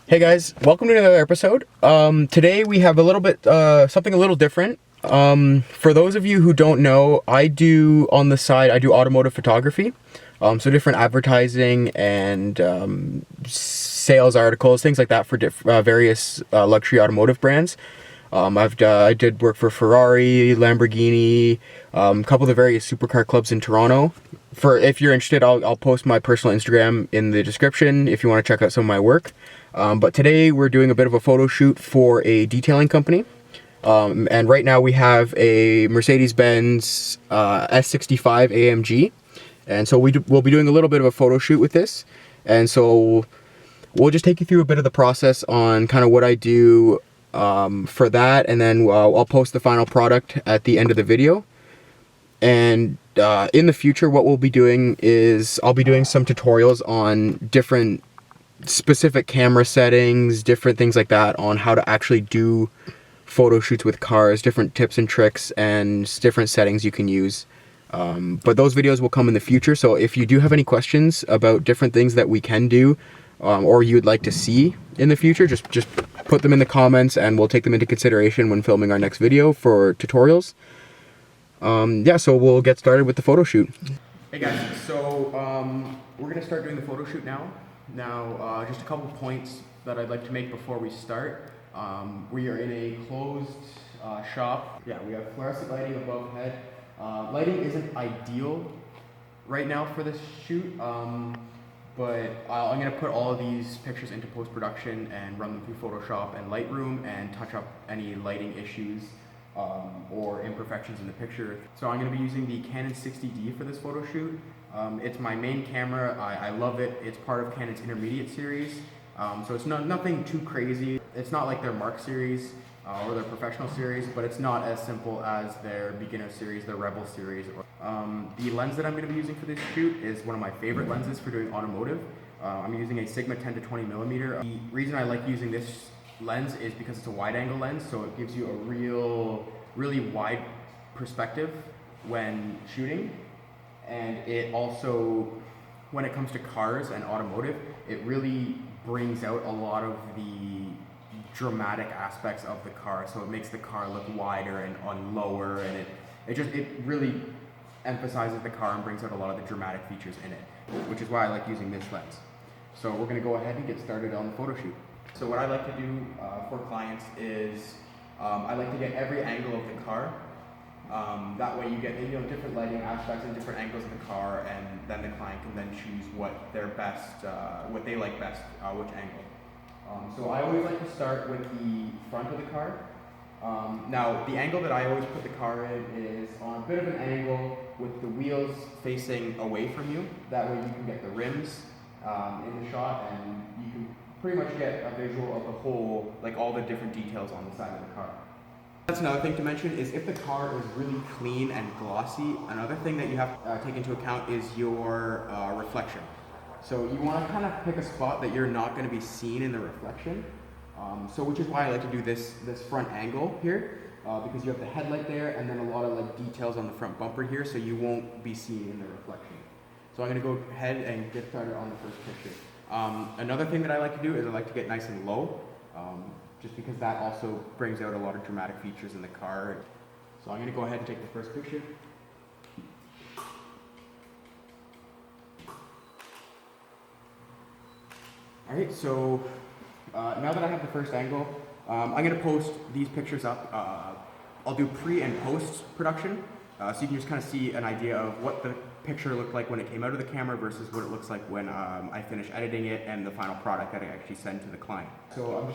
Hey guys, welcome to another episode. Today we have a little bit, something a little different. For those of you who don't know, I do on the side, I do automotive photography. So different advertising and sales articles, things like that for various luxury automotive brands. I did work for Ferrari, Lamborghini, a couple of the various supercar clubs in Toronto. If you're interested, I'll post my personal Instagram in the description if you want to check out some of my work. But today we're doing a bit of a photo shoot for a detailing company. And right now we have a Mercedes-Benz S65 AMG. And so we'll be doing a little bit of a photo shoot with this. And so we'll just take you through a bit of the process on kind of what I do for that. And then I'll post the final product at the end of the video. And in the future, what we'll be doing is I'll be doing some tutorials on different specific camera settings, different things like that on how to actually do photo shoots with cars, different tips and tricks and different settings you can use. But those videos will come in the future. So if you do have any questions about different things that we can do or you'd like to see in the future, just put them in the comments and we'll take them into consideration when filming our next video for tutorials. Yeah, so we'll get started with the photo shoot. Hey guys, so we're gonna start doing the photo shoot now. Now, just a couple points that I'd like to make before we start. We are in a closed shop. Yeah, we have fluorescent lighting above head. Lighting isn't ideal right now for this shoot, but I'm gonna put all of these pictures into post-production and run them through Photoshop and Lightroom and touch up any lighting issues or imperfections in the picture. So I'm going to be using the Canon 60D for this photo shoot. It's my main camera. I love it. It's part of Canon's intermediate series. So it's nothing too crazy. It's not like their Mark series or their professional series, but it's not as simple as their beginner series, their Rebel series. The lens that I'm going to be using for this shoot is one of my favorite lenses for doing automotive. I'm using a Sigma 10 to 20 millimeter. The reason I like using this lens is because it's a wide angle lens, so it gives you a really wide perspective when shooting. And it also, when it comes to cars and automotive, it really brings out a lot of the dramatic aspects of the car. So it makes the car look wider and on lower, and it really emphasizes the car and brings out a lot of the dramatic features in it, which is why I like using this lens. So we're gonna go ahead and get started on the photo shoot. So what I like to do for clients is I like to get every angle of the car. That way you get different lighting aspects and different angles of the car, and then the client can then choose what they like best, which angle. So I always like to start with the front of the car. Now the angle that I always put the car in is on a bit of an angle with the wheels facing away from you. That way you can get the rims in the shot, and you can pretty much get a visual of the whole, like all the different details on the side of the car. That's another thing to mention is if the car is really clean and glossy, another thing that you have to take into account is your reflection. So you want to kind of pick a spot that you're not going to be seen in the reflection. So which is why I like to do this front angle here, because you have the headlight there and then a lot of like details on the front bumper here, so you won't be seen in the reflection. So I'm going to go ahead and get started on the first picture. Another thing that I like to do is I like to get nice and low, just because that also brings out a lot of dramatic features in the car. So I'm going to go ahead and take the first picture. Alright, so now that I have the first angle, I'm going to post these pictures up. I'll do pre and post production, so you can just kind of see an idea of what the picture looked like when it came out of the camera versus what it looks like when I finish editing it and the final product that I actually send to the client. So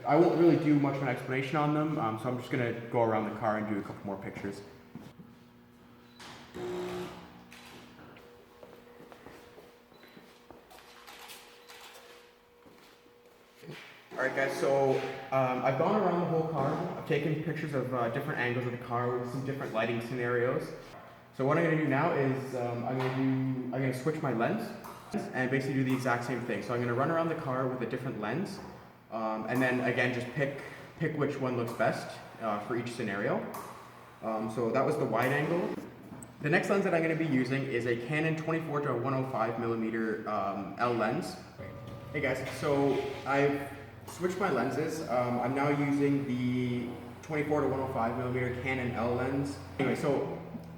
I won't really do much of an explanation on them, so I'm just gonna go around the car and do a couple more pictures. Alright guys, so I've gone around the whole car. I've taken pictures of different angles of the car with some different lighting scenarios. So what I'm going to do now is I'm going to switch my lens and basically do the exact same thing. So I'm going to run around the car with a different lens, and then again just pick which one looks best for each scenario. So that was the wide angle. The next lens that I'm going to be using is a Canon 24 to 105 millimeter L lens. Hey guys, so I've Switch my lenses. I'm now using the 24 to 105 millimeter Canon L lens. Anyway, so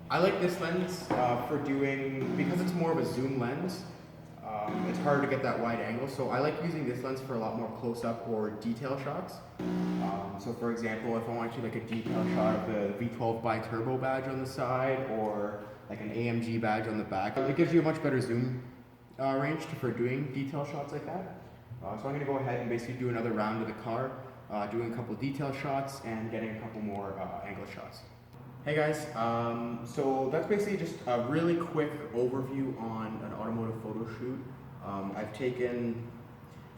I like this lens for doing, because it's more of a zoom lens, it's harder to get that wide angle. So I like using this lens for a lot more close-up or detail shots. So for example, if I want to do like a detail shot of the V12 bi-turbo badge on the side, or like an AMG badge on the back, it gives you a much better zoom range for doing detail shots like that. So I'm going to go ahead and basically do another round of the car, doing a couple detail shots and getting a couple more angle shots. Hey guys, so that's basically just a really quick overview on an automotive photo shoot. I've taken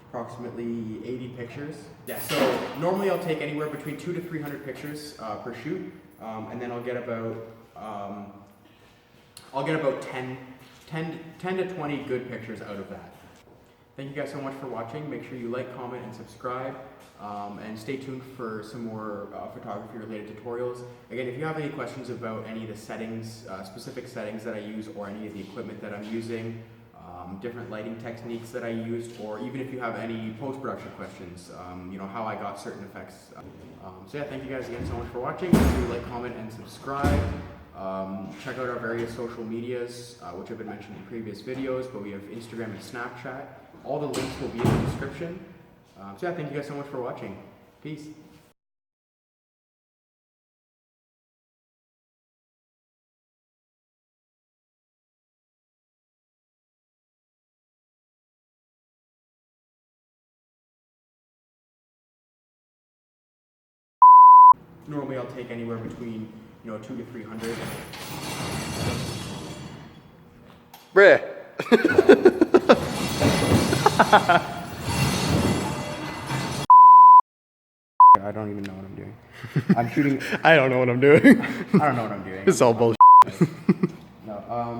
approximately 80 pictures. Yeah, so normally I'll take anywhere between 200 to 300 pictures per shoot, and then I'll get about 10 to 20 good pictures out of that. Thank you guys so much for watching. Make sure you like, comment, and subscribe. And stay tuned for some more photography related tutorials. Again, if you have any questions about any of the settings, specific settings that I use, or any of the equipment that I'm using, different lighting techniques that I used, or even if you have any post-production questions, you know, how I got certain effects. So yeah, thank you guys again so much for watching. Make sure you like, comment, and subscribe. Check out our various social medias, which have been mentioned in previous videos, but we have Instagram and Snapchat. All the links will be in the description. So yeah, thank you guys so much for watching. Peace. Normally I'll take anywhere between, 200 to 300. Bruh. I don't even know what I'm doing. I'm shooting. I don't know what I'm doing. I don't know what I'm doing. It's all bullshit. No.